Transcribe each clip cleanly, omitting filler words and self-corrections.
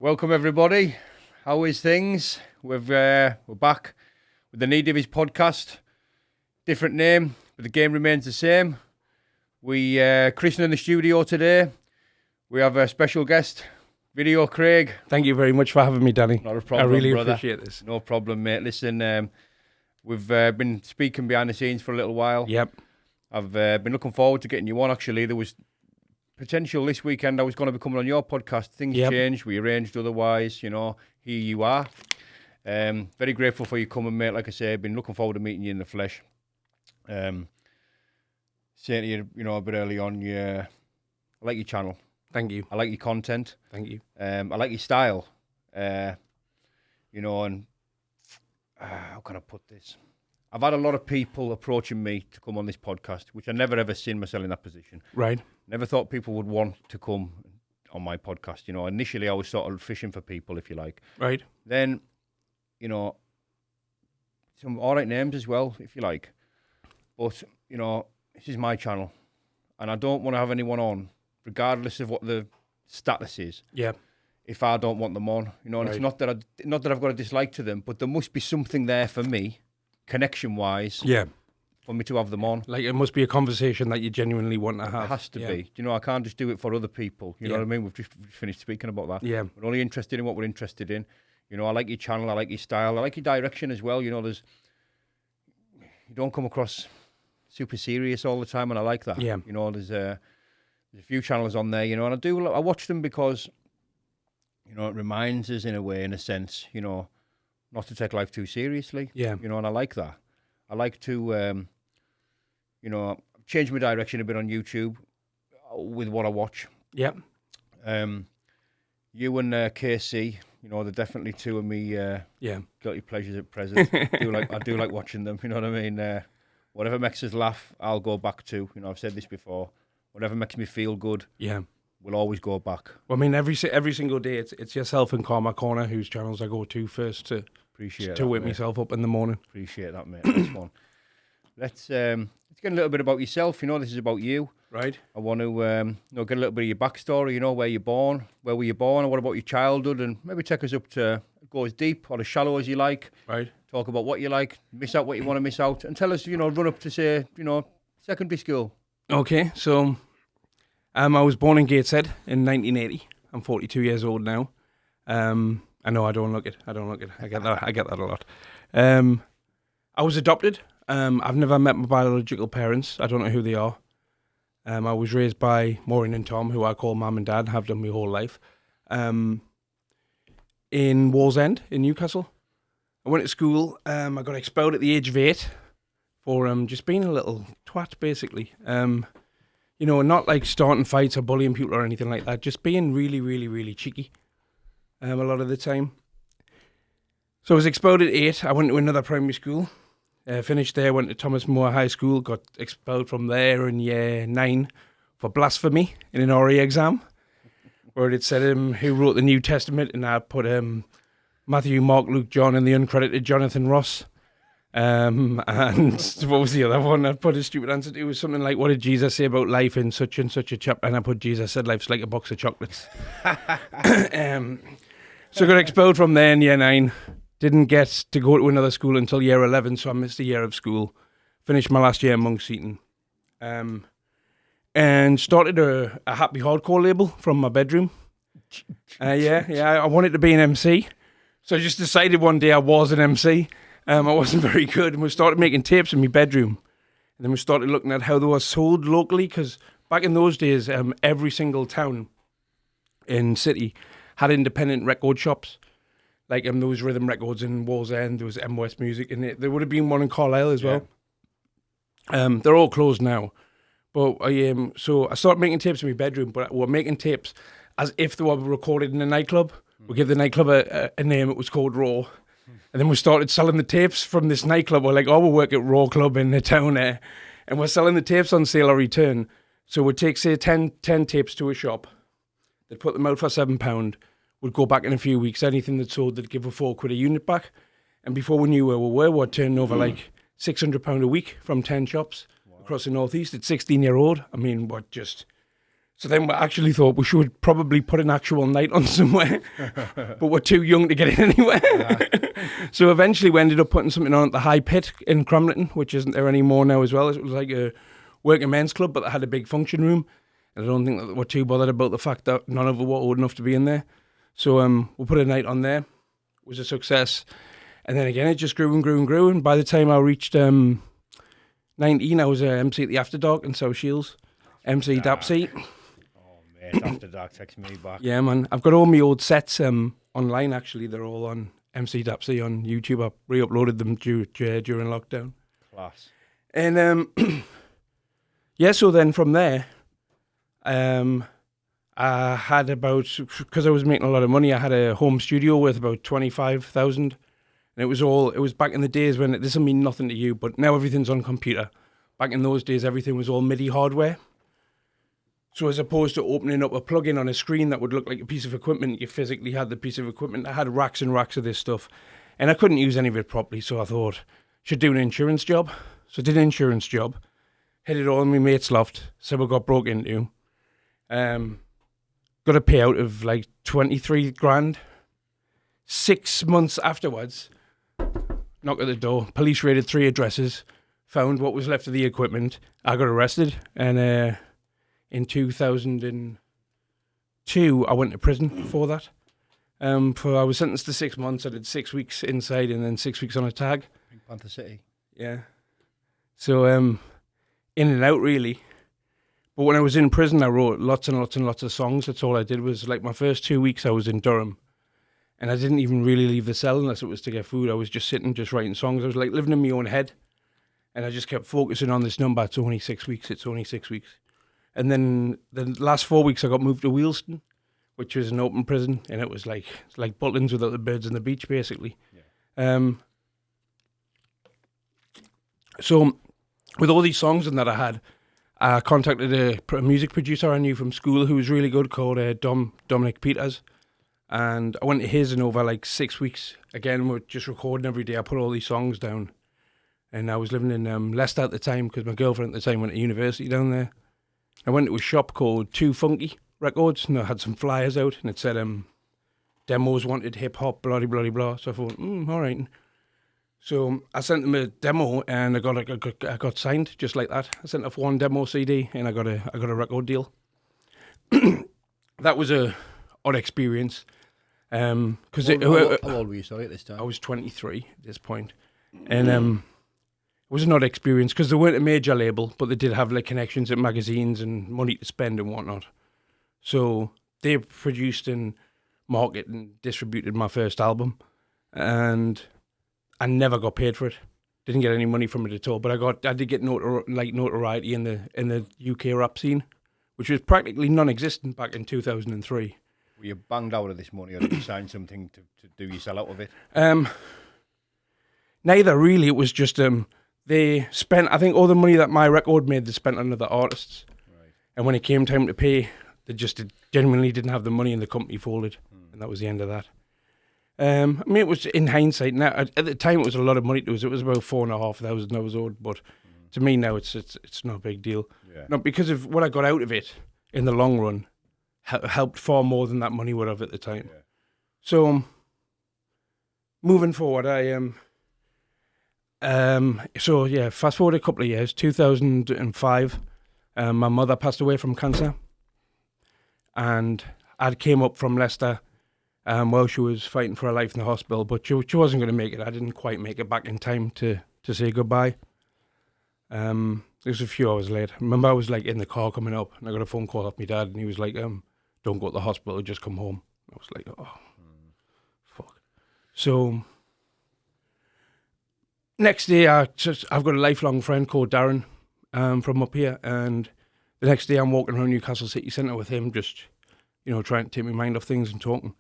Welcome everybody. How is things? We're back with the Nee Divvies podcast. Different name, but the game remains the same. We Christian in the studio today. We have a special guest, Videocraig. Thank you very much for having me, Danny. Not a problem, I really brother. appreciate this. No problem, mate. Listen, we've been speaking behind the scenes for a little while. Yep. I've been looking forward to getting you on. Actually, there was potential this weekend. I was going to be coming on your podcast. Things changed. We arranged otherwise. You know, here you are. Very grateful for you coming, mate. Like I say, I've been looking forward to meeting you in the flesh. Saying to you, a bit early on, I like your channel. Thank you. I like your content. Thank you. I like your style. And how can I put this? I've had a lot of people approaching me to come on this podcast, which I never ever seen myself in that position. Right. Never thought people would want to come on my podcast. Initially I was sort of fishing for people, if you like. Right. Then, some all right names as well, if you like. But, this is my channel. And I don't want to have anyone on, regardless of what the status is. Yeah. If I don't want them on. And It's not that I've got a dislike to them, but there must be something there for me, connection-wise. Yeah. For me to have them on. Like, it must be a conversation that you genuinely want to have. It has to be. I can't just do it for other people. You know what I mean? We've just finished speaking about that. Yeah. We're only interested in what we're interested in. I like your channel. I like your style. I like your direction as well. You don't come across super serious all the time, and I like that. Yeah. There's a few channels on there, and I watch them because, it reminds us in a sense, not to take life too seriously. Yeah. And I like that. I like to, change my direction a bit on YouTube with what I watch. Yep. You and KC, they're definitely two of me guilty pleasures at present. I do like watching them, you know what I mean? Whatever makes us laugh, I'll go back to. I've said this before. Whatever makes me feel good, we'll always go back. Well, I mean, every single day, it's yourself and Karma Corner, whose channels I go to first to wake myself up in the morning. Appreciate that, mate. Nice one. Let's get a little bit about yourself. This is about you. Right. I want to get a little bit of your backstory. Where you're born, where were you born, and what about your childhood, and maybe take us up to go as deep or as shallow as you like. Right. Talk about what you like, miss out what you want to miss out, and tell us, run up to say, secondary school. Okay, so I was born in Gateshead in 1980. I'm 42 years old now. I know I don't look it. I get that a lot. I was adopted. I've never met my biological parents. I don't know who they are. I was raised by Maureen and Tom, who I call Mum and Dad, have done my whole life, in Wallsend in Newcastle. I went to school. I got expelled at the age of 8 for just being a little twat, basically. Not like starting fights or bullying people or anything like that, just being really, really, really cheeky a lot of the time. So I was expelled at 8. I went to another primary school. Finished there, went to Thomas More High School, got expelled from there in year 9 for blasphemy in an RE exam, where it said who wrote the New Testament, and I put Matthew, Mark, Luke, John, and the uncredited Jonathan Ross. And what was the other one? I put a stupid answer to. It was something like, what did Jesus say about life in such and such a chapter? And I put, Jesus said life's like a box of chocolates. So I got expelled from there in year 9. Didn't get to go to another school until year 11, so I missed a year of school. Finished my last year in Monks Eaton. And started a happy hardcore label from my bedroom. I wanted to be an MC. So I just decided one day I was an MC. I wasn't very good, and we started making tapes in my bedroom. And then we started looking at how they were sold locally, because back in those days, every single town in city had independent record shops. Like there was Rhythm Records in Wallsend, there was M West Music, and there would have been one in Carlisle as well. They're all closed now. But so I started making tapes in my bedroom, but we were making tapes as if they were recorded in a nightclub. We gave the nightclub a name, it was called Raw. And then we started selling the tapes from this nightclub. We're like, we'll work at Raw Club in the town there. And we're selling the tapes on sale or return. So we'd take, say, 10 tapes to a shop. They'd put them out for £7. We'd go back in a few weeks. Anything that sold, they'd give a £4 a unit back. And before we knew where we were turning over like £600 a week from 10 shops across the northeast at 16-year-old. I mean, So then we actually thought we should probably put an actual night on somewhere, but we're too young to get in anywhere. So eventually we ended up putting something on at the High Pit in Cramlington, which isn't there anymore now as well. It was like a working men's club, but they had a big function room. And I don't think that they were too bothered about the fact that none of us were old enough to be in there. So we put a night on there. It was a success. And then again, it just grew and grew and grew. And by the time I reached 19, I was MC at the After Dark in South Shields. MC Dapsy. After Dark takes me back. Yeah, man. I've got all my old sets online, actually. They're all on MC Dapsy on YouTube. I re-uploaded them during lockdown. Class. And, yeah, so then from there, I had about, because I was making a lot of money, I had a home studio worth about 25,000. And it was back in the days when, this will mean nothing to you, but now everything's on computer. Back in those days, everything was all MIDI hardware. So as opposed to opening up a plug-in on a screen that would look like a piece of equipment, you physically had the piece of equipment. I had racks and racks of this stuff, and I couldn't use any of it properly, so I thought, I should do an insurance job. So I did an insurance job, hid it all in my mate's loft, so we got broke into. Got a payout of like 23 grand. 6 months afterwards, knock at the door, police raided 3 addresses, found what was left of the equipment. I got arrested, and in 2002, I went to prison for that. I was sentenced to 6 months. I did 6 weeks inside and then 6 weeks on a tag. Pink Panther City. Yeah. So, in and out, really. But when I was in prison, I wrote lots and lots and lots of songs. That's all I did was, like, my first 2 weeks I was in Durham. And I didn't even really leave the cell unless it was to get food. I was just sitting, just writing songs. I was, like, living in my own head. And I just kept focusing on this number. It's only 6 weeks. It's only 6 weeks. And then the last 4 weeks I got moved to Wheelston, which was an open prison, and it was like Butlins without the birds on the beach, basically. Yeah. So with all these songs and that I had, I contacted a music producer I knew from school who was really good, called Dominic Peters. And I went to his, and over like 6 weeks, again, we're just recording every day. I put all these songs down. And I was living in Leicester at the time, because my girlfriend at the time went to university down there. I went to a shop called Too Funky Records, and I had some flyers out, and it said demos wanted, hip hop, blah blah blah. So I thought, all right. So I sent them a demo, and I got signed just like that. I sent off one demo CD, and I got a record deal. That was a odd experience, because how old were you? Sorry, at this time. I was 23 at this point, and it was an odd experience because they weren't a major label, but they did have like connections at magazines and money to spend and whatnot. So they produced and marketed and distributed my first album, and I never got paid for it. Didn't get any money from it at all. But I did get notoriety in the UK rap scene, which was practically non-existent back in 2003. Were you banged out of this money, or did you sign something to do your sell out of it? Neither really. It was just they spent, I think, all the money that my record made, they spent on other artists. Right. And when it came time to pay, they just genuinely didn't have the money, and the company folded. And that was the end of that. I mean, it was, in hindsight, now, at the time it was a lot of money to us. It was about 4,500 I was owed, but to me now it's not a big deal. Yeah. Not because of what I got out of it in the long run, helped far more than that money would have at the time. Yeah. So, moving forward, fast forward a couple of years, 2005, my mother passed away from cancer, and I came up from Leicester while she was fighting for her life in the hospital, but she wasn't going to make it. I didn't quite make it back in time to say goodbye. It was a few hours late. I remember I was like in the car coming up, and I got a phone call off my dad, and he was like, don't go to the hospital, just come home. I was like, fuck. So next day, I've got a lifelong friend called Darren from up here, and the next day I'm walking around Newcastle City Centre with him, just, trying to take my mind off things and talking.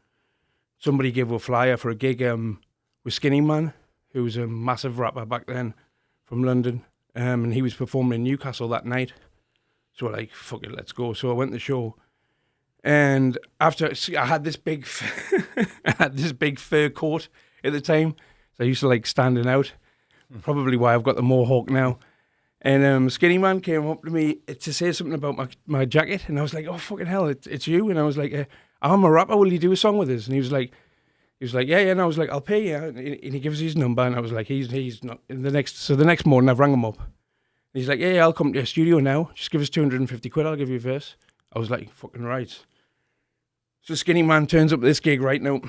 Somebody gave a flyer for a gig with Skinny Man, who was a massive rapper back then from London, and he was performing in Newcastle that night. So we're like, fuck it, let's go. So I went to the show, and after I had this big, fur coat at the time, so I used to like standing out. Probably why I've got the mohawk now. And Skinny Man came up to me to say something about my jacket, and I was like, "Oh fucking hell, it's you!" And I was like, "I'm a rapper. Will you do a song with us?" And he was like, "Yeah." And I was like, "I'll pay you." And he gives his number, and I was like, "He's not." The next morning, I've rang him up. And he's like, "Yeah, I'll come to your studio now. Just give us 250 quid. I'll give you a verse." I was like, "Fucking right." So Skinny Man turns up at this gig right now.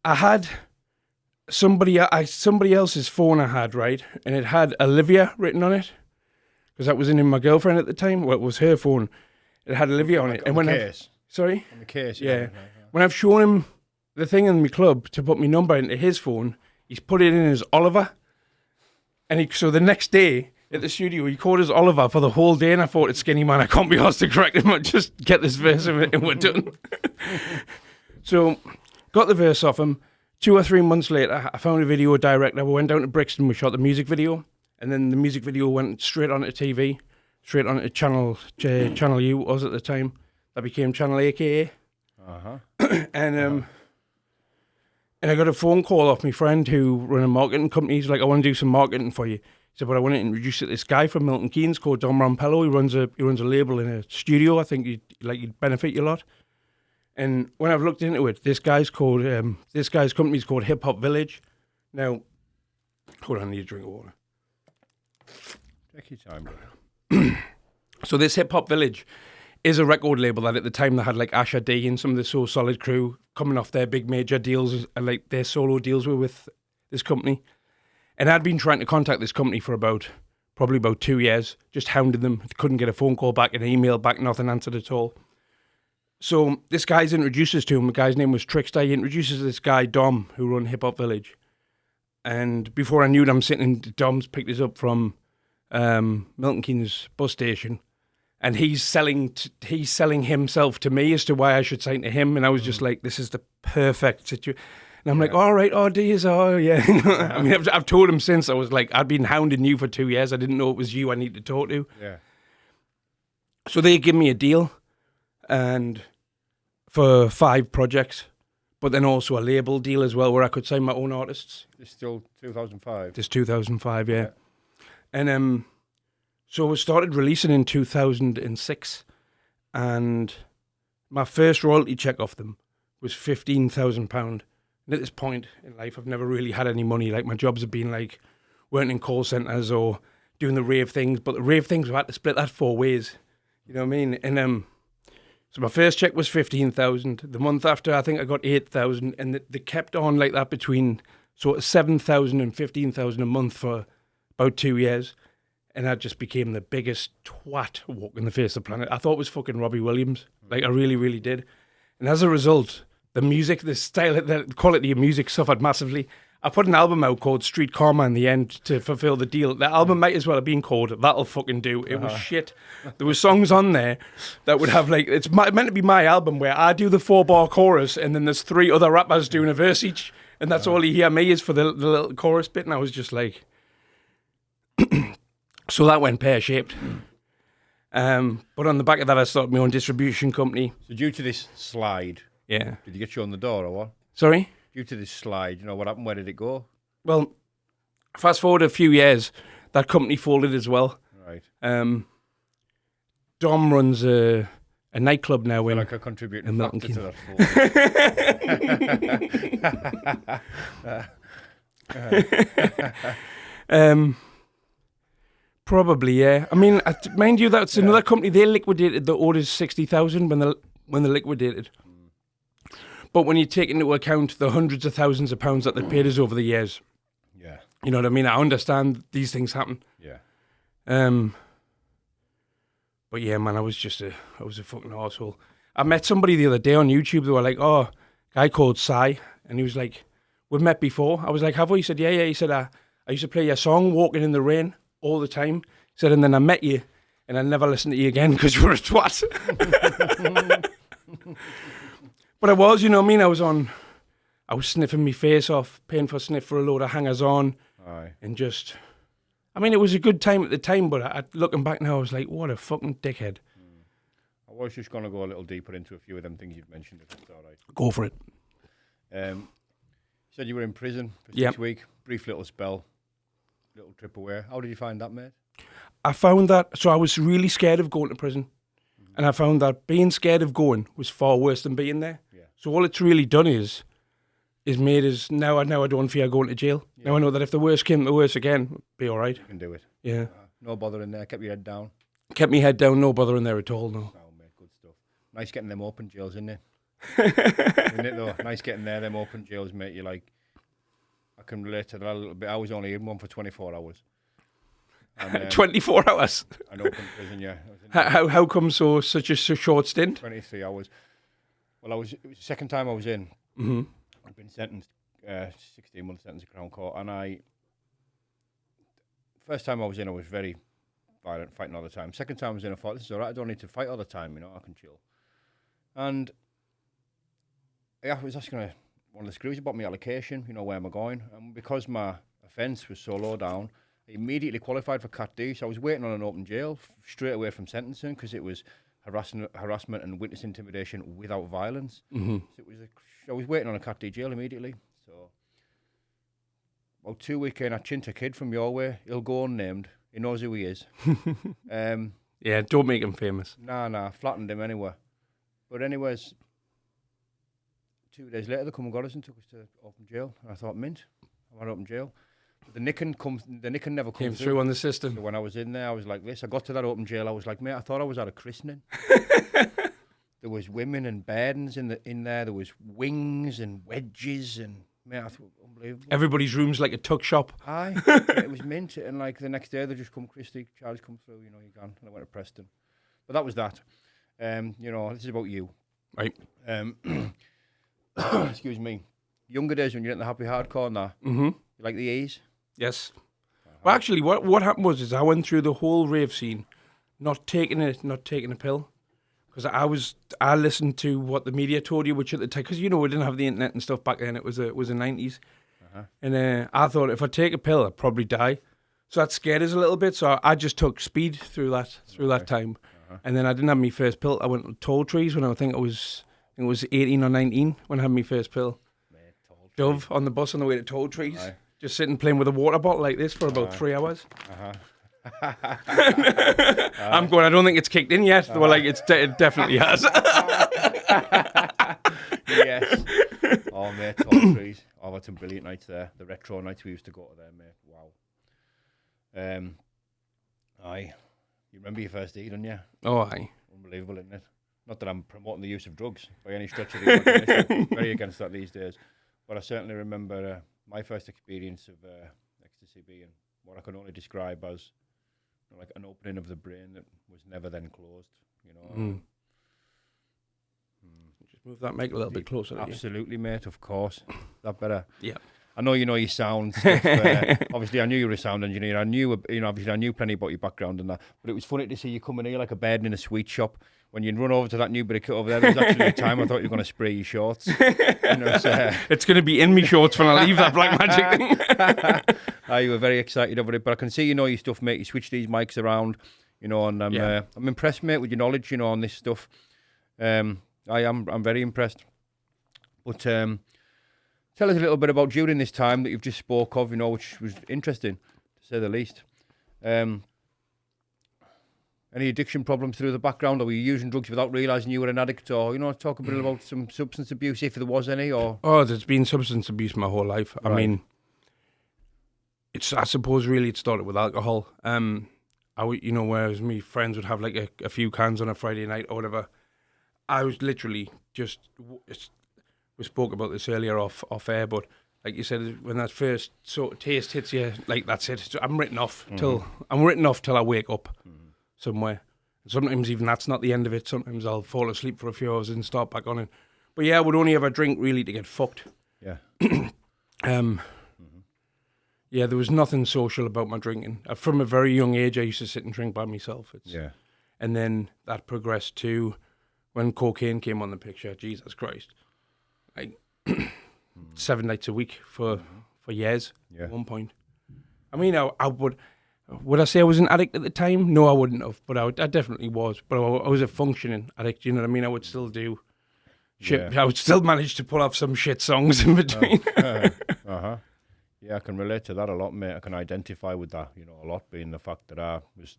I had somebody else's phone I had, right? And it had Olivia written on it. Because that was in my girlfriend at the time. Well, it was her phone. It had Olivia on it. And when case. Sorry? On the case, yeah. Right. When I've shown him the thing in my club to put my number into his phone, he's put it in as Oliver. And so the next day at the studio, he called us Oliver for the whole day. And I thought, it's Skinny Man, I can't be asked to correct him. I'll just get this verse and we're done. So got the verse off him. 2 or 3 months later, I found a video director. We went down to Brixton. We shot the music video. And then the music video went straight onto TV, straight onto Channel U was at the time. That became Channel AKA. And I got a phone call off my friend who ran a marketing company. He's like, "I want to do some marketing for you." He said, "But I want to introduce you to this guy from Milton Keynes called Dom Rampello. He runs a label in a studio. I think he'd benefit you a lot." And when I've looked into it, this guy's company's called Hip Hop Village. Now, hold on, I need a drink of water. Take your time, brother. So this Hip Hop Village is a record label that at the time they had like Asher D and some of the So Solid crew coming off their big major deals, like their solo deals were with this company. And I'd been trying to contact this company for probably about 2 years, just hounding them. Couldn't get a phone call back, an email back, nothing answered at all. So this guy's introduces to him. The guy's name was Trickster. He introduces this guy, Dom, who run Hip Hop Village. And before I knew it, I'm sitting, Dom's picked us up from Milton Keynes bus station. And he's selling himself to me as to why I should sign to him. And I was just like, this is the perfect situation. And I'm like, all right, yeah. I mean, I've told him since. I was like, I'd been hounding you for 2 years. I didn't know it was you I need to talk to. Yeah. So they give me a deal and for 5 projects, but then also a label deal as well where I could sign my own artists. It's still 2005. This 2005, yeah. And so we started releasing in 2006, and my first royalty check off them was £15,000. And at this point in life, I've never really had any money. Like, my jobs have been like working in call centres or doing the rave things, but the rave things, we've had to split that 4 ways. You know what I mean? And so my first check was 15,000. The month after, I think I got 8,000, and they kept on like that between sort of 7,000 and 15,000 a month for about 2 years. And I just became the biggest twat walking the face of the planet. I thought it was fucking Robbie Williams. Like, I really, really did. And as a result, the music, the style, the quality of music suffered massively. I put an album out called Street Karma in the end to fulfill the deal. The album might as well have been called That'll Fucking Do. It was shit. There were songs on there that would have like, it's meant to be my album where I do the 4-bar chorus and then there's 3 other rappers doing a verse each. And that's all you hear me is for the little chorus bit. And I was just like... So that went pear-shaped. But on the back of that, I started my own distribution company. So due to this slide, yeah, did you get shown the door or what? Sorry? Due to this slide, you know what happened? Where did it go? Well, fast forward a few years, that company folded as well. Right. Dom runs a nightclub now in... like a contributing Milton factor Keynes. To that. Probably, yeah. I mean, mind you, that's another company. They liquidated the orders 60,000 when they liquidated. But when you take into account the hundreds of thousands of pounds that they paid us over the years, yeah, you know what I mean. I understand these things happen. Yeah. But yeah, man, I was a fucking arsehole. I met somebody the other day on YouTube. They were like, "Oh, a guy called Sai," and he was like, "We've met before." I was like, "Have we?" He said, "Yeah." He said, "I used to play your song, Walking in the Rain, all the time." He said, "And then I met you, and I never listened to you again because you were a twat." But I was, you know what I mean? I was sniffing my face off, paying for sniff for a load of hangers-on. Aye. And just, I mean, it was a good time at the time, but looking back now, I was like, what a fucking dickhead. I was just going to go a little deeper into a few of them things you've mentioned, if that's all right. Go for it. You said you were in prison for 6 Yep. weeks, brief little spell, little trip away. How did you find that, mate? I found that, so I was really scared of going to prison. And I found that being scared of going was far worse than being there. Yeah. So all it's really done is made us, now I don't fear going to jail. Yeah. Now I know that if the worst came to the worst again, be all right. You can do it. Yeah. No bother in there. Kept your head down. Kept me head down, no bother in there at all, no. Oh, mate, good stuff. Nice getting them open jails, isn't it? Isn't it, though? Nice getting there, them open jails, mate. You're like, I can relate to that a little bit. I was only in one for 24 hours. And, 24 hours? An open prison, yeah. How come such a short stint? 23 hours. Well, it was the second time I was in. Mm-hmm. I'd been sentenced, 16-month sentence in Crown Court, and first time I was in, I was very violent, fighting all the time. Second time I was in, I thought, this is all right, I don't need to fight all the time, I can chill. And I was asking one of the screws about my allocation, where am I going? And because my offence was so low down, I immediately qualified for Cat D, so I was waiting on an open jail straight away from sentencing, because it was harassment and witness intimidation without violence. Mm-hmm. So I was waiting on a Cat D jail immediately. So about 2 weeks in, I chinned a kid from your way. He'll go unnamed. He knows who he is. Yeah, don't make him famous. Nah, flattened him anyway. But anyways, 2 days later, they come and got us and took us to open jail. And I thought, mint, I'm at open jail. But the nicking never came through on the system. So when I was in there, I was like this. I got to that open jail, I was like, mate, I thought I was at a christening. There was women and burdens in there. There was wings and wedges and, mate, I thought, unbelievable. Everybody's room's like a tuck shop. Aye, it was mint. And like the next day, they just come, Christy, Charlie's come through, you're gone. And I went to Preston. But that was that. This is about you. Right. Excuse me. Younger days when you're in the happy hardcore and that. Mm-hmm. You like the E's? Yes. Well, actually, what happened was I went through the whole rave scene, not taking a pill, because I listened to what the media told you, which at the time, because we didn't have the internet and stuff back then. It was the 90s, and I thought if I take a pill, I'd probably die. So that scared us a little bit. So I just took speed through that time, and then I didn't have my first pill. I went to Tall Trees when I think it was 18 or 19 when I had my first pill. Dove on the bus on the way to Tall Trees. Aye. Just sitting playing with a water bottle like this for about 3 hours. I'm going, I don't think it's kicked in yet. They were like, it definitely has. Yes. Oh, mate, Tall Trees. Oh, that's some brilliant nights there. The retro nights we used to go to there, mate. Wow. Aye. You remember your first D, don't you? Oh, aye. Unbelievable, isn't it? Not that I'm promoting the use of drugs by any stretch of the imagination. Very against that these days. But I certainly remember my first experience of ecstasy being what I can only describe as like an opening of the brain that was never then closed. Just move that mic a little bit closer. Absolutely, mate. Of course. That better. Yeah. I know you know your sound stuff. Obviously, I knew you were a sound engineer. I knew, obviously, I knew plenty about your background and that. But it was funny to see you coming here like a bird in a sweet shop. When you run over to that new bit of kit over there was actually a time I thought you were going to spray your shorts. It's going to be in me shorts when I leave that Black Magic thing. You were very excited over it, but I can see you know your stuff, mate. You switch these mics around, and I'm impressed, mate, with your knowledge, on this stuff. I'm very impressed. But tell us a little bit about during this time that you've just spoke of, which was interesting, to say the least. Any addiction problems through the background, or were you using drugs without realising you were an addict, or, talk a bit about some substance abuse, if there was any, or... Oh, there's been substance abuse my whole life. Right. I mean, I suppose really it started with alcohol. Whereas me friends would have like a few cans on a Friday night or whatever, I was literally just... We spoke about this earlier off air, but like you said, when that first sort of taste hits you, like that's it. I'm written off till I wake up somewhere. And sometimes even that's not the end of it. Sometimes I'll fall asleep for a few hours and start back on it. But yeah, I would only ever drink really to get fucked. Yeah. Yeah, there was nothing social about my drinking. From a very young age, I used to sit and drink by myself. And then that progressed to when cocaine came on the picture. Jesus Christ. Like 7 nights a week for years at one point. I mean, I would I say I was an addict at the time? No, I wouldn't have, but I definitely was. But I was a functioning addict, you know what I mean? I would still do shit. Yeah. I would still manage to pull off some shit songs in between. Yeah, I can relate to that a lot, mate. I can identify with that, a lot, being the fact that I was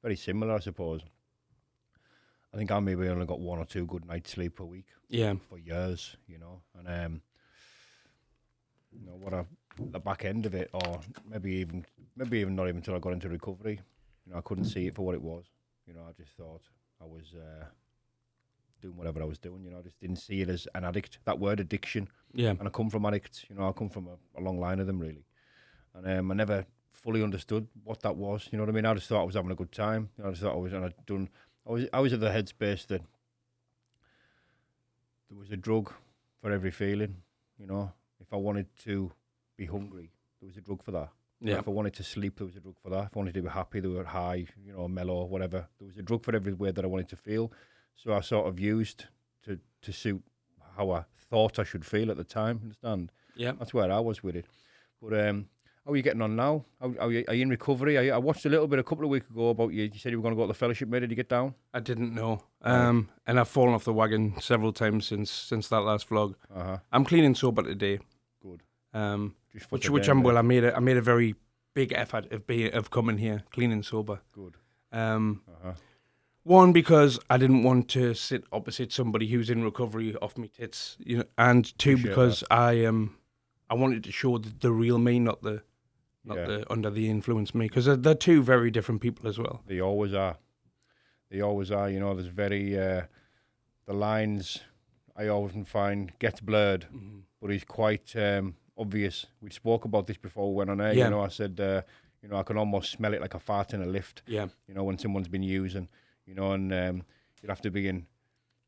very similar, I suppose. I think I maybe only got 1 or 2 good nights sleep per week. Yeah. For years, and the back end of it, or maybe even not even until I got into recovery, I couldn't see it for what it was. I just thought I was doing whatever I was doing. I just didn't see it as an addict. That word addiction. Yeah. And I come from addicts. I come from a long line of them, really. And I never fully understood what that was. You know what I mean? I just thought I was having a good time. I just thought I was, and I was at the headspace that there was a drug for every feeling. If I wanted to be hungry, there was a drug for that. Yeah. If I wanted to sleep, there was a drug for that. If I wanted to be happy, there were high, mellow, whatever. There was a drug for every way that I wanted to feel. So I sort of used to suit how I thought I should feel at the time. Understand? Yeah. That's where I was with it. But how are you getting on now? Are you in recovery? I watched a little bit a couple of weeks ago about you. You said you were going to go to the fellowship, mate. Did you get down? I didn't know. And I've fallen off the wagon several times since that last vlog. Uh-huh. I'm clean and sober today. Good. Which I'm well. I made a very big effort of coming here, clean and sober. Good. One, because I didn't want to sit opposite somebody who's in recovery off me tits, and two, because I wanted to show the real me, not the under the influence me, because they're two very different people as well. They always are. There's very the lines I often find gets blurred, but he's quite obvious. We spoke about this before we went on air. Yeah. I said I can almost smell it like a fart in a lift. Yeah. When someone's been using. And you'd have to be in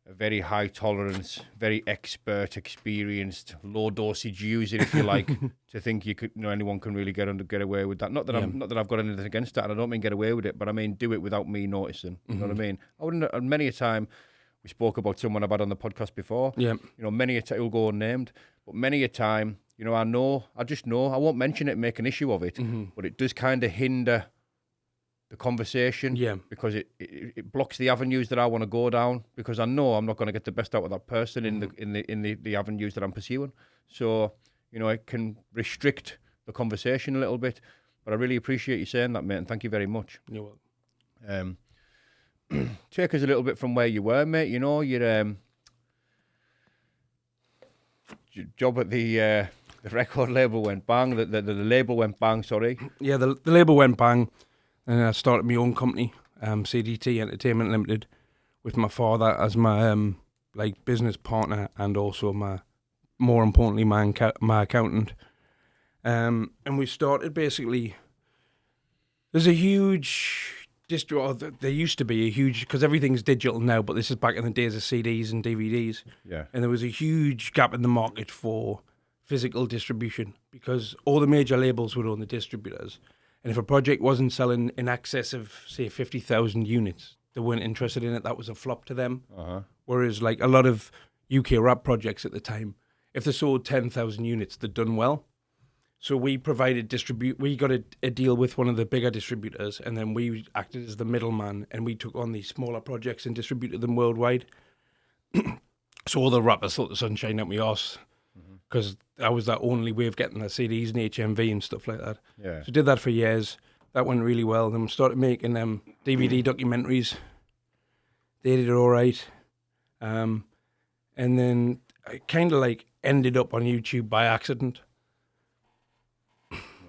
a very high tolerance, very expert, experienced, low dosage user, if you like, to think you could, anyone can really get away with that. Not that I've got anything against that, and I don't mean get away with it, but I mean do it without me noticing. You know what I mean? I wouldn't. And many a time, we spoke about someone I've had on the podcast before. Yeah. Many a time it'll go unnamed, but many a time, I just know. I won't mention it and make an issue of it, but it does kind of hinder the conversation, because it blocks the avenues that I want to go down, because I know I'm not going to get the best out of that person in the avenues that I'm pursuing. So it can restrict the conversation a little bit. But I really appreciate you saying that, mate, and thank you very much. You're welcome. Take us a little bit from where you were, mate. Your job at the record label went bang. The label went bang. Sorry. Yeah, the label went bang. And I started my own company, CDT Entertainment Limited, with my father as my business partner, and also more importantly my accountant. And we started basically. There's a huge there used to be a huge, because everything's digital now, but this is back in the days of CDs and DVDs. Yeah. And there was a huge gap in the market for physical distribution, because all the major labels would own the distributors. And if a project wasn't selling in excess of, say, 50,000 units, they weren't interested in it. That was a flop to them. Uh-huh. Whereas, a lot of UK rap projects at the time, if they sold 10,000 units, they'd done well. So we provided we got a deal with one of the bigger distributors, and then we acted as the middleman, and we took on these smaller projects and distributed them worldwide. So all the rappers thought the sunshine out my arse, because that was the only way of getting the CDs and HMV and stuff like that. Yeah. So did that for years. That went really well. Then we started making DVD documentaries. They did it all right. And then I kind of ended up on YouTube by accident.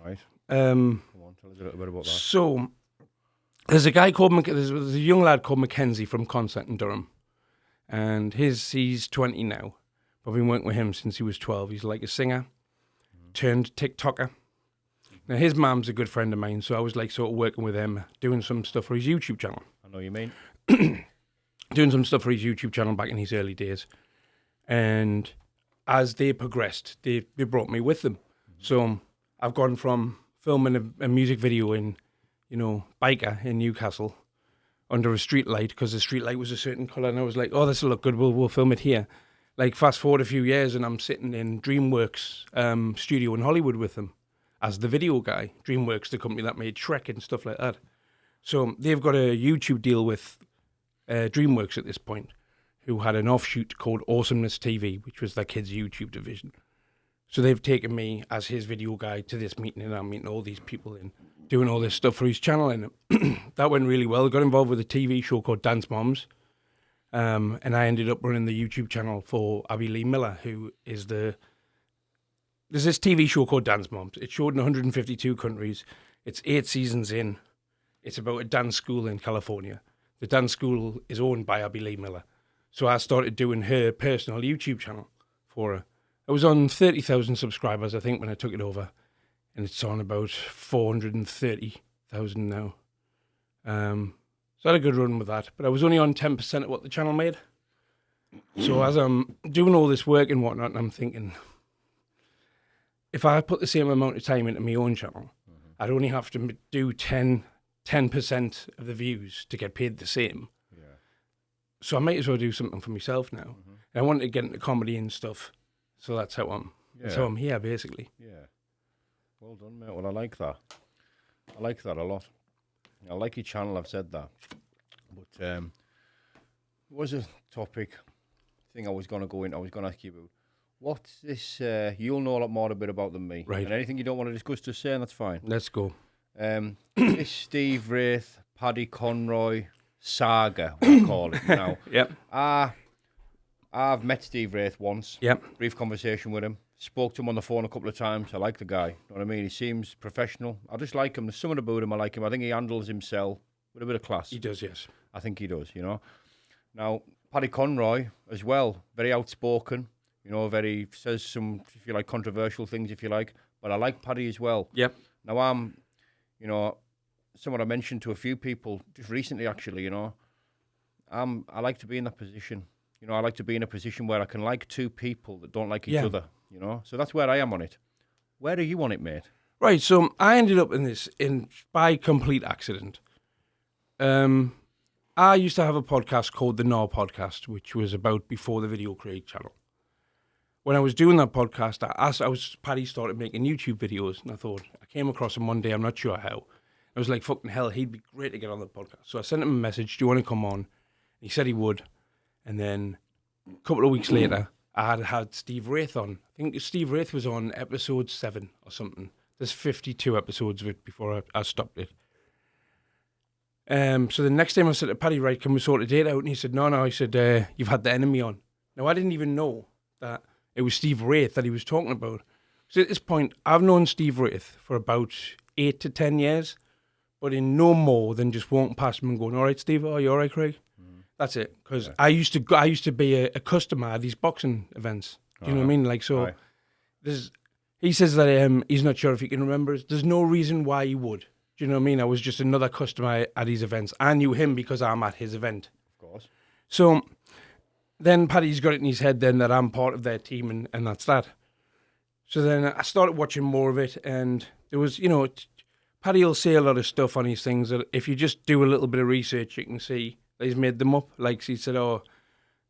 Right. Come on, tell us a little bit about that. So there's a guy called there's a young lad called Mackenzie from Consett in Durham, and he's 20 now. I've been working with him since he was 12. He's a singer, turned TikToker. Now, his mum's a good friend of mine, so I was sort of working with him, doing some stuff for his YouTube channel. I know you mean. Doing some stuff for his YouTube channel back in his early days. And as they progressed, they brought me with them. So I've gone from filming a music video in, Biker in Newcastle under a street light, because the street light was a certain colour, and I was like, oh, this will look good, we'll film it here. Fast forward a few years, and I'm sitting in DreamWorks studio in Hollywood with them as the video guy. DreamWorks, the company that made Shrek and stuff like that. So they've got a YouTube deal with DreamWorks at this point, who had an offshoot called Awesomeness TV, which was their kids' YouTube division. So they've taken me as his video guy to this meeting, and I'm meeting all these people and doing all this stuff for his channel. And that went really well. I got involved with a TV show called Dance Moms. And I ended up running the YouTube channel for Abby Lee Miller, who is there's this TV show called Dance Moms. It's showed in 152 countries. It's 8 seasons in. It's about a dance school in California. The dance school is owned by Abby Lee Miller. So I started doing her personal YouTube channel for her. I was on 30,000 subscribers, I think, when I took it over. And it's on about 430,000 now. So I had a good run with that. But I was only on 10% of what the channel made. So as I'm doing all this work and whatnot, I'm thinking, if I put the same amount of time into my own channel, I'd only have to do 10% of the views to get paid the same. Yeah. So I might as well do something for myself now. And I wanted to get into comedy and stuff. So that's how I'm here, basically. Yeah. Well done, mate. Well, I like that. I like that a lot. I like your channel, I've said that. But it was a topic thing I was going to go in. I was going to ask you about. What's this? You'll know a lot more about than me. Right. And anything you don't want to discuss, just say, and that's fine. Let's go. This Steve Wraith, Paddy Conroy saga, we call it now. Yep. I've met Steve Wraith once. Yep. Brief conversation with him. Spoke to him on the phone a couple of times. I like the guy. You know what I mean? He seems professional. I just like him. There's something about him I like him. I think he handles himself with a bit of class. He does, yes. I think he does, you know. Now, Paddy Conroy as well. Very outspoken. You know, says some, if you like, controversial things, if you like. But I like Paddy as well. Yep. Now, I'm, you know, someone I mentioned to a few people just recently, actually, you know. I like to be in that position. You know, I like to be in a position where I can like two people that don't like each other, you know. So that's where I am on it. Where are you on it, mate? Right, so I ended up in this by complete accident. I used to have a podcast called the Nee Podcast, which was about before the Videocraig channel. When I was doing that podcast, Paddy started making YouTube videos, and I thought, I came across him one day, I'm not sure how. I was like, fucking hell, he'd be great to get on the podcast. So I sent him a message, do you want to come on? He said he would. And then a couple of weeks later, I had Steve Wraith on. I think Steve Wraith was on episode 7 or something. There's 52 episodes of it before I stopped it. So the next time I said to Paddy, right, can we sort a date out? And he said, no. He said, you've had the enemy on. Now, I didn't even know that it was Steve Wraith that he was talking about. So at this point, I've known Steve Wraith for about 8 to 10 years, but in no more than just walking past him and going, all right, Steve, are you all right, Craig? That's it. Because I used to be a customer at these boxing events. Do you know what I mean? Like, so he says that he's not sure if he can remember us. There's no reason why he would. Do you know what I mean? I was just another customer at his events. I knew him because I'm at his event. Of course. So then Paddy's got it in his head then that I'm part of their team and that's that. So then I started watching more of it, and there was, you know, Paddy will say a lot of stuff on these things that if you just do a little bit of research, you can see he's made them up. Like he said,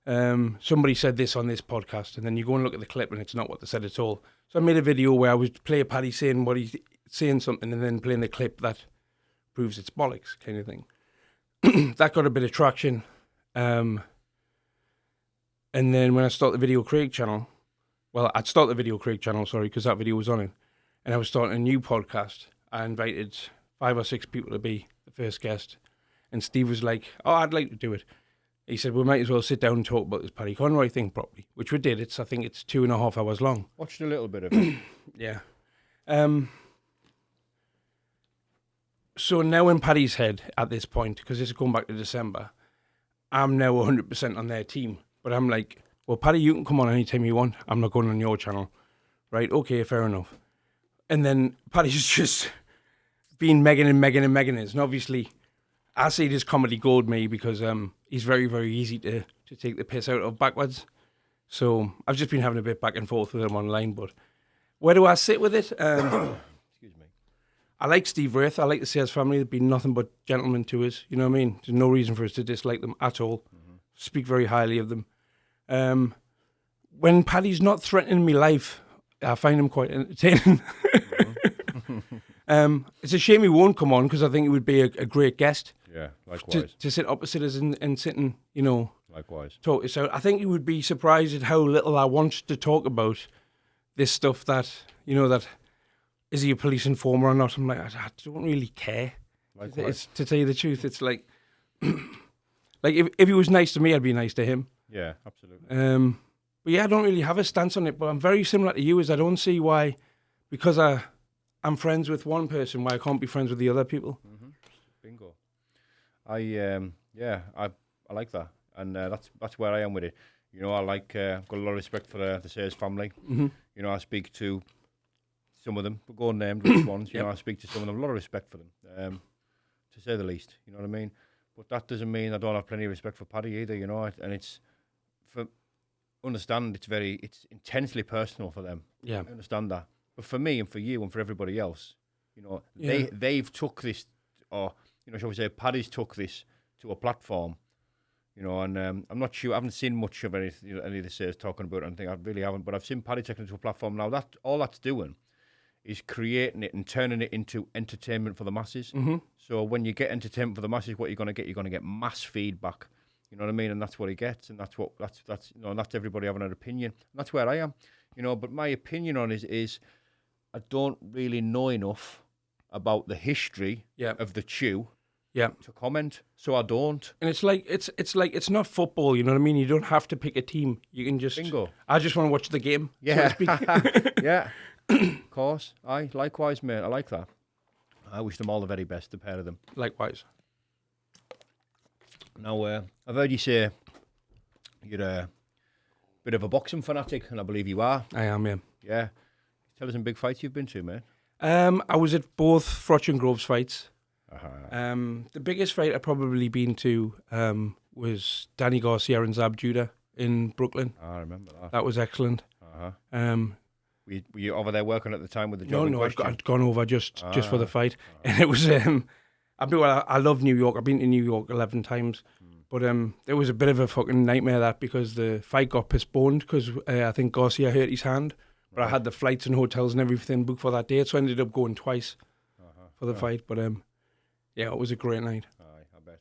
somebody said this on this podcast, and then you go and look at the clip and it's not what they said at all. So I made a video where I would play Paddy saying something and then playing the clip that proves it's bollocks kind of thing. That got a bit of traction. And then when I started the Videocraig channel, I'd start the Videocraig channel, because that video was on it. And I was starting a new podcast. I invited 5 or 6 people to be the first guest. And Steve was like, oh, I'd like to do it. He said, we might as well sit down and talk about this Paddy Conroy thing properly, which we did. I think it's 2.5 hours long. Watched a little bit of it. Yeah. So now in Paddy's head at this point, because this is going back to December, I'm now 100% on their team. But I'm like, well, Paddy, you can come on anytime you want. I'm not going on your channel. Right, okay, fair enough. And then Paddy's just been megging it. And obviously, I see this comedy gold me because he's very, very easy to take the piss out of backwards. So I've just been having a bit back and forth with him online. But where do I sit with it? Excuse me. I like Steve Wraith. I like the Sayers family. They've been nothing but gentlemen to us. You know what I mean? There's no reason for us to dislike them at all. Mm-hmm. Speak very highly of them. When Paddy's not threatening my life, I find him quite entertaining. It's a shame he won't come on because I think he would be a great guest. Yeah, likewise. To sit opposite us and sit and, you know, likewise. talk. So I think he would be surprised at how little I want to talk about this stuff that, that is he a police informer or not? I'm like, I don't really care. It's, to tell you the truth, it's like, like if he was nice to me, I'd be nice to him. Yeah, absolutely. But yeah, I don't really have a stance on it, but I'm very similar to you, is I don't see why, because I'm friends with one person, why I can't be friends with the other people. Mm-hmm. Bingo. I like that. And that's where I am with it. You know, I've got a lot of respect for the Sayers family. Mm-hmm. You know, I speak to some of them, but go unnamed which ones. You know, I speak to some of them, a lot of respect for them, to say the least. You know what I mean? But that doesn't mean I don't have plenty of respect for Paddy either, you know. And it's, understand it's intensely personal for them. Yeah. I understand that. But for me and for you and for everybody else, you know, Yeah. they've took this, or, you know, shall we say, Paddy's took this to a platform. You know, and I'm not sure. I haven't seen much of any of the Sayers talking about it. I think I really haven't. But I've seen Paddy taking it to a platform now. That all that's doing is creating it and turning it into entertainment for the masses. Mm-hmm. So when you get entertainment for the masses, what you're going to get? You're going to get mass feedback. You know what I mean? And that's what he gets, and that's you know, and that's everybody having an opinion. And that's where I am. You know, but my opinion on it is I don't really know enough about the history of the Chew. Yeah. To comment, so I don't. And it's like it's not football, you know what I mean? You don't have to pick a team. You can just Bingo. I just want to watch the game. Yeah. So to speak. Yeah. Of course. Likewise, mate. I like that. I wish them all the very best, the pair of them. Likewise. Now, I've heard you say you're a bit of a boxing fanatic, and I believe you are. I am, yeah. Yeah. Tell us some big fights you've been to, mate. I was at both Froch and Groves fights. Uh-huh. The biggest fight I've probably been to was Danny Garcia and Zab Judah in Brooklyn. I remember that. That was excellent. Uh-huh. Were you over there working at the time with the job? No, I'd gone over just for the fight, and it was. I love New York. I've been to New York 11 times, but it was a bit of a fucking nightmare that because the fight got postponed because I think Garcia hurt his hand, but I had the flights and hotels and everything booked for that day, so I ended up going twice for the fight. But yeah, it was a great night. Aye, I bet.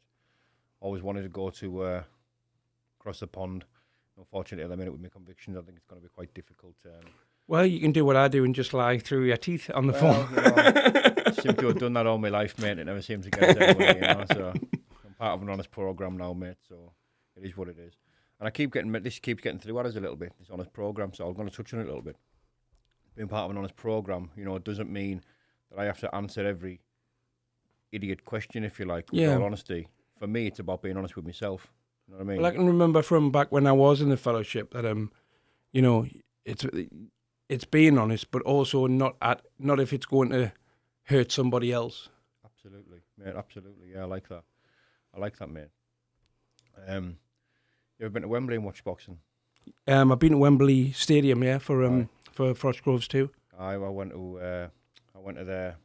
Always wanted to go to across the pond. Unfortunately, at the minute with my convictions, I think it's going to be quite difficult. Well, you can do what I do and just lie through your teeth on the phone. I seem to have done that all my life, mate. It never seems to get us anywhere, you know. So I'm part of an honest program now, mate. So it is what it is. And this keeps getting through us a little bit. This honest program, so I'm going to touch on it a little bit. Being part of an honest program, you know, it doesn't mean that I have to answer every idiot question, if you like, with all honesty. For me, it's about being honest with myself. You know what I mean? Well, I can remember from back when I was in the fellowship that you know, it's being honest, but also not if it's going to hurt somebody else. Absolutely, mate. Absolutely, yeah. I like that, mate. You ever been to Wembley and watched boxing? I've been to Wembley Stadium, yeah, for Froch Groves too. I went to there.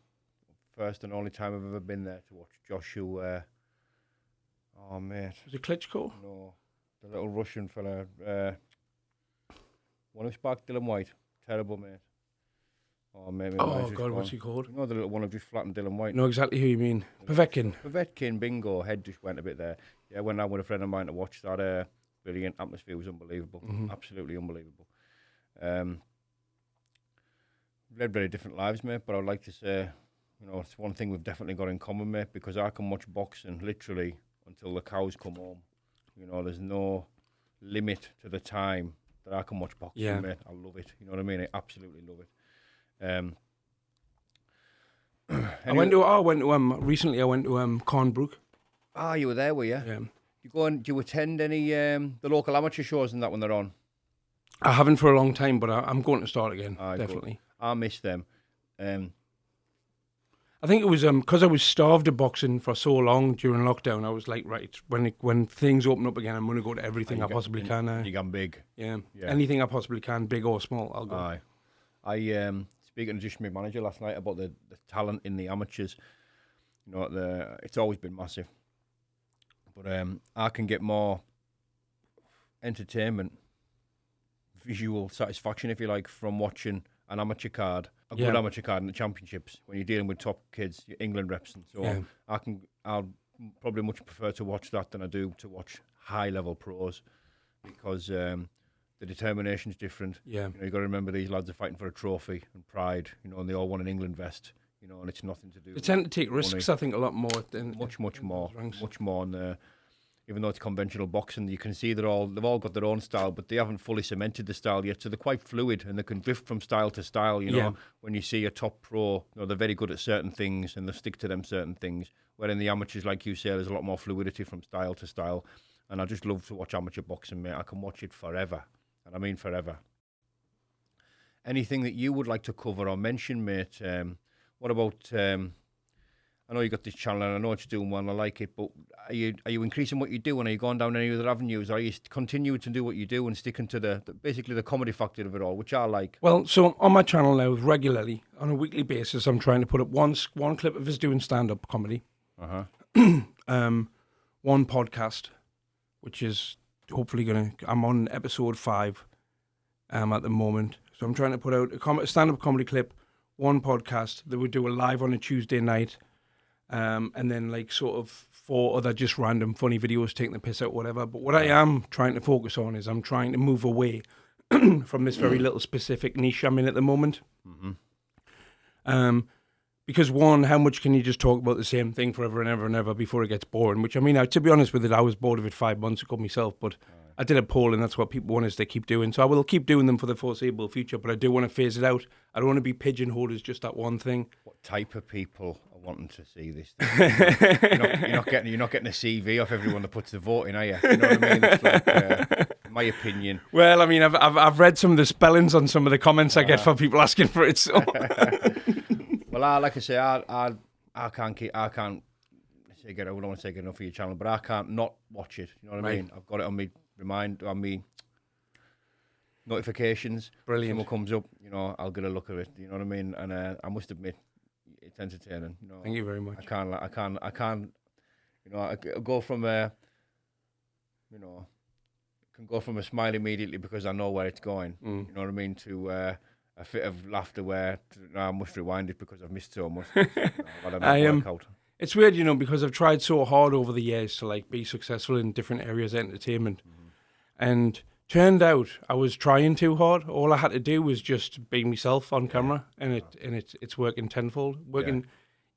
First and only time I've ever been there to watch Joshua. Oh, mate. Was it Klitschko? No. The little Russian fella. One who sparked Dylan White. Terrible, mate. Oh, mate. Oh, God, what's he called? You know the little one who just flattened Dylan White? Know exactly who you mean. Povetkin. Povetkin, bingo. Head just went a bit there. Yeah, I went out with a friend of mine to watch that. Brilliant. Atmosphere was unbelievable. Mm-hmm. Absolutely unbelievable. Led very different lives, mate, but I would like to say, you know, it's one thing we've definitely got in common, mate, because I can watch boxing literally until the cows come home. You know, there's no limit to the time that I can watch boxing, mate. I love it. You know what I mean? I absolutely love it. Recently I went to Cornbrook. Ah, you were there, were you? Yeah. Do you attend any the local amateur shows and that when they're on? I haven't for a long time, but I'm going to start again, definitely. Good. I miss them. I think it was because I was starved of boxing for so long during lockdown. I was like, right, when things open up again, I'm going to go to everything I possibly can now. You gone big. Yeah. Anything I possibly can, big or small, I'll go. Aye. I speaking to just my manager last night about the talent in the amateurs. You know, it's always been massive. But I can get more entertainment, visual satisfaction, if you like, from watching an amateur card, a good amateur card in the championships when you're dealing with top kids, your England reps and so on. I'll probably much prefer to watch that than I do to watch high level pros because the determination's different. Yeah. You know, you got to remember these lads are fighting for a trophy and pride. You know, and they all want an England vest. You know, and it's nothing to do. They tend to take risks, I think, a lot more than much more. And even though it's conventional boxing, you can see they've all got their own style, but they haven't fully cemented the style yet. So they're quite fluid and they can drift from style to style. You know, when you see a top pro, you know, they're very good at certain things and they stick to them certain things. Where in the amateurs, like you say, there's a lot more fluidity from style to style. And I just love to watch amateur boxing, mate. I can watch it forever, and I mean forever. Anything that you would like to cover or mention, mate? What about? I know you got this channel, and I know it's doing well. And I like it, but are you increasing what you do, and are you going down any other avenues? Or are you continuing to do what you do and sticking to basically the comedy factor of it all, which I like? Well, so on my channel now, regularly on a weekly basis, I'm trying to put up one clip of us doing stand-up comedy, one podcast, which is hopefully I'm on episode 5 at the moment. So I'm trying to put out a stand-up comedy clip, one podcast that we do a live on a Tuesday night, and then like sort of 4 other just random funny videos taking the piss out, whatever. But what I am trying to focus on is I'm trying to move away from this very little specific niche I'm in at the moment. Because one, how much can you just talk about the same thing forever and ever and ever before it gets boring? Which, I mean, to be honest with it, I was bored of it 5 months ago myself, but I did a poll and that's what people want us to keep doing. So I will keep doing them for the foreseeable future, but I do want to phase it out. I don't want to be pigeonholed as just that one thing. What type of people are wanting to see this? You're not getting a CV off everyone that puts the vote in, are you? You know what I mean? It's like, my opinion. Well, I mean, I've read some of the spellings on some of the comments I get for people asking for it. So. Well, like I say, I can't say I don't want to say get enough of your channel, but I can't not watch it. You know what I mean? I've got it on me notifications. Brilliant. Someone comes up, you know, I'll get a look at it. You know what I mean? And I must admit, it's entertaining. You know, thank you very much. I can't. You know, I go from you know, can go from a smile immediately because I know where it's going. You know what I mean? To a fit of laughter where I must rewind it because I've missed so much. It's weird, you know, because I've tried so hard over the years to like be successful in different areas of entertainment, and turned out I was trying too hard. All I had to do was just be myself on camera, and it's working tenfold, working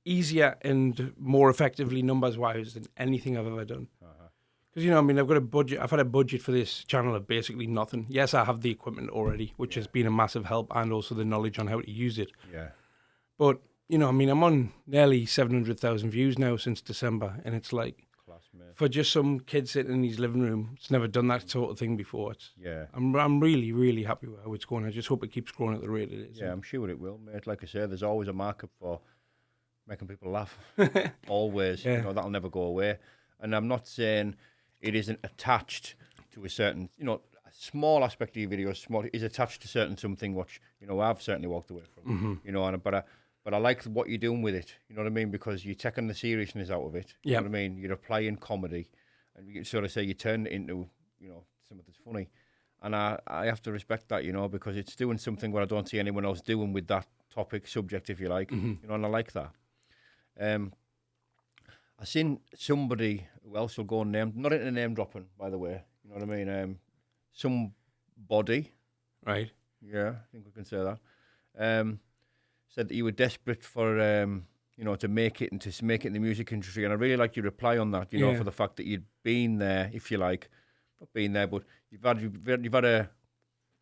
easier and more effectively numbers wise than anything I've ever done. Because you know, I mean, I've got a budget. I've had a budget for this channel of basically nothing. Yes, I have the equipment already, which has been a massive help, and also the knowledge on how to use it. Yeah, but. You know, I mean, I'm on nearly 700,000 views now since December, and it's like, for just some kid sitting in his living room, it's never done that sort of thing before. I'm really, really happy with how it's going. I just hope it keeps growing at the rate it is. Yeah, I'm sure it will, mate. Like I say, there's always a market for making people laugh. Always. You know, that'll never go away. And I'm not saying it isn't attached to a certain, you know, a small aspect of your videos, is attached to certain something which, you know, I've certainly walked away from. You know, but I like what you're doing with it. You know what I mean? Because you're taking the seriousness out of it. You know what I mean? You're applying comedy, and you sort of say you turn it into, you know, something that's funny. And I have to respect that, you know, because it's doing something what I don't see anyone else doing with that topic, subject, if you like. You know, and I like that. I seen somebody who else will go and not into name dropping, by the way. You know what I mean? Somebody. Right. Yeah, I think we can say that. Said that you were desperate for, you know, to make it in the music industry, and I really like your reply on that. You know, for the fact that you'd been there, if you like, not been there, but you've had a,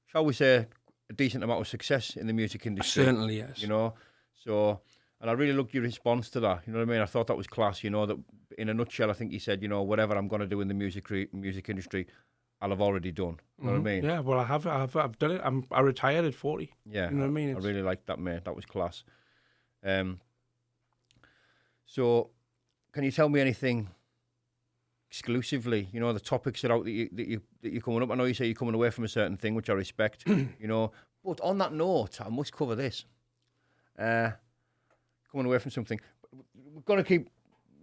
shall we say, a decent amount of success in the music industry. Certainly, yes. You know, so, and I really loved your response to that. You know what I mean? I thought that was class. You know, that in a nutshell, I think you said, you know, whatever I'm going to do in the music industry, I'll have already done. You know what I mean? Yeah, well, I've done it. I retired at 40. Yeah. You know what I mean? I really liked that, mate. That was class. So, can you tell me anything exclusively? You know, the topics that are out that you're coming up. I know you say you're coming away from a certain thing, which I respect. You know, but on that note, I must cover this. Coming away from something, we've got to keep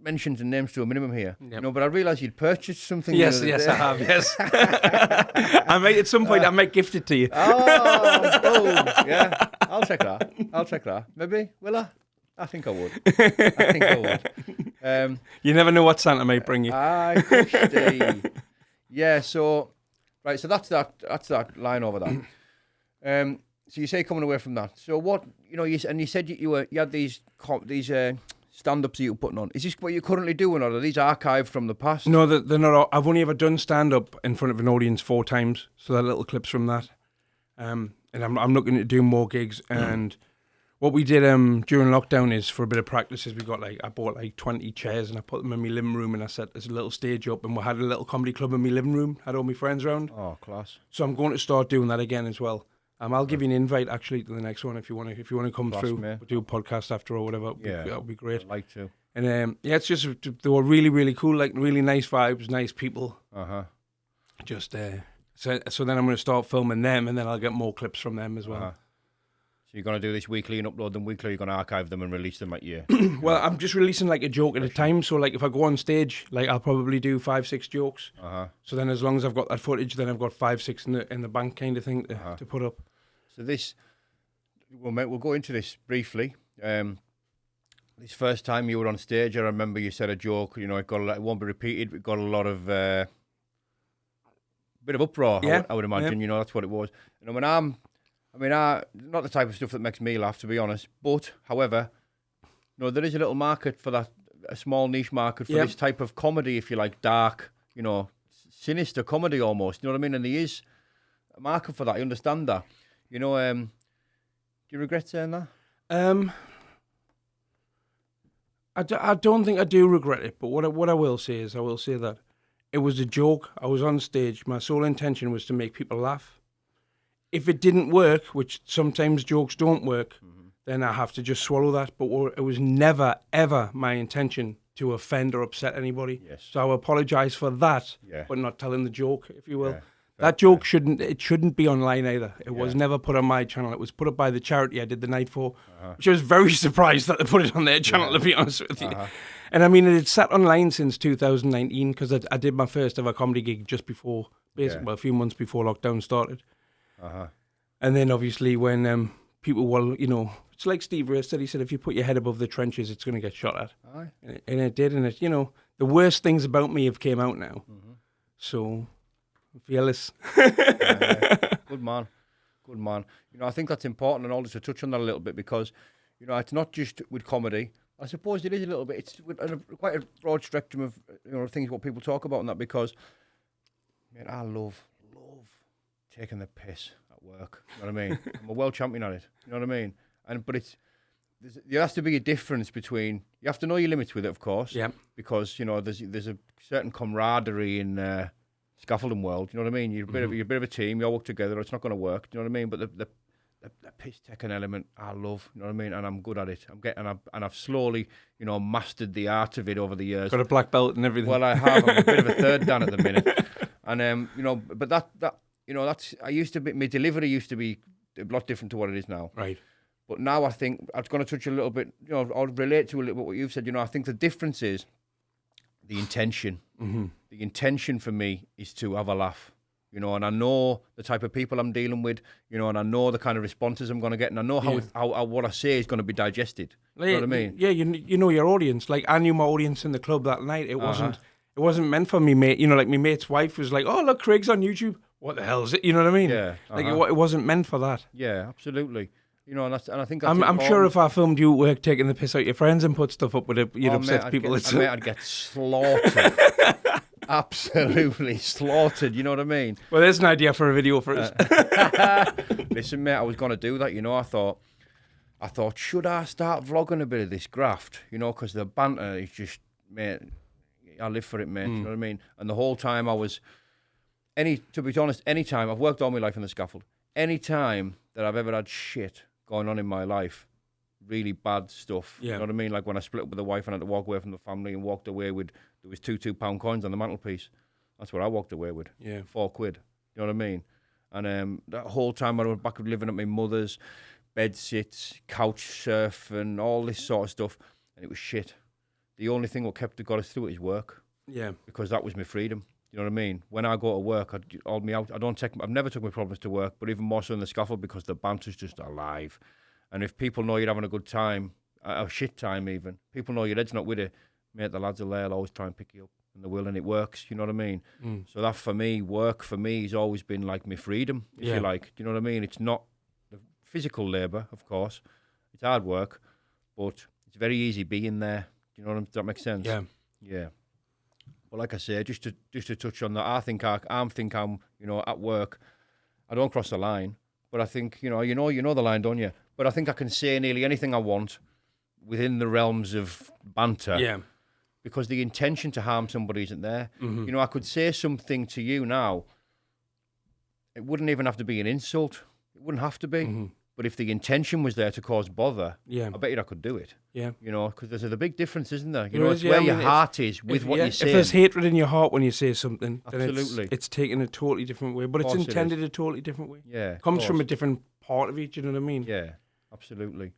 mentions and names to a minimum here. You know, but I realised you'd purchased something. Yes, I have. Yes, I might at some point. I might gift it to you. Oh, yeah. I'll check that. Maybe will I? I think I would. You never know what Santa might bring you. Aye, Steve. Yeah. So Right, so that's that line over that. So you say coming away from that. So what, you said you had these stand-ups that you were putting on. Is this what you're currently doing, or are these archived from the past? No, they're not. I've only ever done stand-up in front of an audience 4 times, so they're little clips from that. And I'm looking to do more gigs. And what we did during lockdown is, for a bit of practice, is I bought 20 chairs and I put them in my living room, and I set this little stage up, and we had a little comedy club in my living room. Had all my friends around. Oh, class! So I'm going to start doing that again as well. I'll give you an invite actually to the next one if you want to come through. Mate. We'll do a podcast after or whatever. That'll be great. I'd like to. And it's just they were really, really cool, really nice vibes, nice people. Just so then I'm going to start filming them, and then I'll get more clips from them as well. So you're going to do this weekly and upload them weekly. You're going to archive them and release them at year. Well, I'm just releasing a joke at a time. So if I go on stage, I'll probably do 5-6 jokes. So then as long as I've got that footage, then I've got 5-6 in the bank kind of thing to put up. So we'll go into this briefly. This first time you were on stage, I remember you said a joke. It won't be repeated. It got a lot of bit of uproar. Yeah. I would imagine. Yeah. That's what it was. I'm not the type of stuff that makes me laugh, to be honest. But however, there is a little market for that, a small niche market for this type of comedy, if you like, dark, sinister comedy almost. You know what I mean? And there is a market for that. I understand that. Do you regret saying that? I don't think I do regret it, but what I will say is, I will say that it was a joke. I was on stage. My sole intention was to make people laugh. If it didn't work, which sometimes jokes don't work, then I have to just swallow that. But it was never, ever my intention to offend or upset anybody. Yes. So I apologise for that, Yeah. but not telling the joke, if you will. Yeah. That joke shouldn't be online either. It was never put on my channel. It was put up by the charity I did the night for, which I was very surprised that they put it on their channel, to be honest with you. And I mean, it had sat online since 2019 because I did my first ever comedy gig just before, a few months before lockdown started. And then obviously when people will, it's like Steve Ray said. He said, if you put your head above the trenches, it's going to get shot at. And it did. And the worst things about me have came out now. So... fearless. Good man. I think that's important, and I'll just touch on that a little bit because, it's not just with comedy. I suppose it is a little bit. It's with quite a broad spectrum of things what people talk about and that because, man, I love taking the piss at work. You know what I mean? I'm a world champion at it. You know what I mean? But there has to be a difference between. You have to know your limits with it, of course. Yeah. Because there's a certain camaraderie in. Scaffolding world, you know what I mean? You're a bit of a team. You all work together. Or it's not going to work. Do you know what I mean? But the piss taking element, I love. You know what I mean? And I'm good at it. I've slowly, mastered the art of it over the years. Got a black belt and everything. Well, I have. I'm a bit of a third dan at the minute. And but that's my delivery used to be a lot different to what it is now. Right. But now I think I was going to touch a little bit. I'll relate to a little bit what you've said. I think the difference is the intention. The intention for me is to have a laugh, and I know the type of people I'm dealing with, and I know the kind of responses I'm going to get, and I know how what I say is going to be digested. You know what I mean? Yeah, you know your audience. I knew my audience in the club that night. It wasn't meant for me, mate. My mate's wife was like, "Oh, look, Craig's on YouTube. What the hell is it?" You know what I mean? Yeah. It wasn't meant for that. Yeah, absolutely. And I think that's I'm sure if I filmed you at work taking the piss out your friends and put stuff up with it, you'd upset people. I'd get slaughtered. Absolutely slaughtered. You know what I mean? Well, there's an idea for a video for us. Listen, mate, I was going to do that. I thought, should I start vlogging a bit of this graft? Because the banter is just, mate, I live for it, mate. You know what I mean? And the whole time to be honest, any time, I've worked all my life in the scaffold, any time that I've ever had shit going on in my life, really bad stuff. Yeah. You know what I mean? Like when I split up with the wife and had to walk away from the family and walked away with, there was two pound coins on the mantelpiece. That's what I walked away with. Yeah. £4. You know what I mean? And that whole time I went back living at my mother's, bed sits, couch surfing, all this sort of stuff. And it was shit. The only thing what got us through it is work. Yeah. Because that was my freedom. You know what I mean? When I go to work, I've never took my problems to work, but even more so in the scaffold because the banter's just alive. And if people know you're having a good time, a shit time even, people know your head's not with it, mate, the lads are there, I'll always try and pick you up. and the will, and it works. You know what I mean? So that for me, work for me has always been like my freedom, if you like. Do you know what I mean? It's not the physical labour, of course. It's hard work, but it's very easy being there. Do you know what does that make sense? Yeah. But like I say, just to touch on that, I think I'm at work. I don't cross the line, but I think you know the line, don't you? But I think I can say nearly anything I want within the realms of banter. Yeah. Because the intention to harm somebody isn't there. You know, I could say something to you now. It wouldn't even have to be an insult. It wouldn't have to be. But if the intention was there to cause bother, I bet you I could do it. Yeah. You know, because there's a big difference, isn't there? You know, it's where your heart is with what you say. If there's hatred in your heart when you say something, absolutely, then it's taken a totally different way. But it's intended a totally different way. Yeah. Comes from a different part of it, you know what I mean? Yeah, absolutely.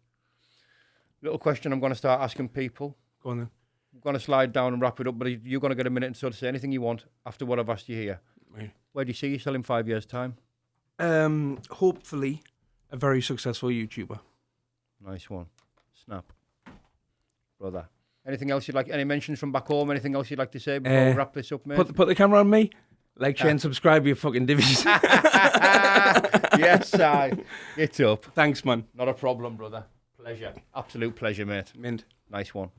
Little question I'm going to start asking people. Go on then. I'm going to slide down and wrap it up, but you're going to get a minute and sort of say anything you want after what I've asked you here. Right. Where do you see yourself in 5 years' time? Hopefully, a very successful YouTuber. Nice one. Snap. Brother. Anything else you'd like? Any mentions from back home? Anything else you'd like to say before we wrap this up, mate? Put the camera on me. Like, share, and subscribe, you fucking divvies. Yes, I. Get up. Thanks, man. Not a problem, brother. Pleasure. Absolute pleasure, mate. Mint. Nice one.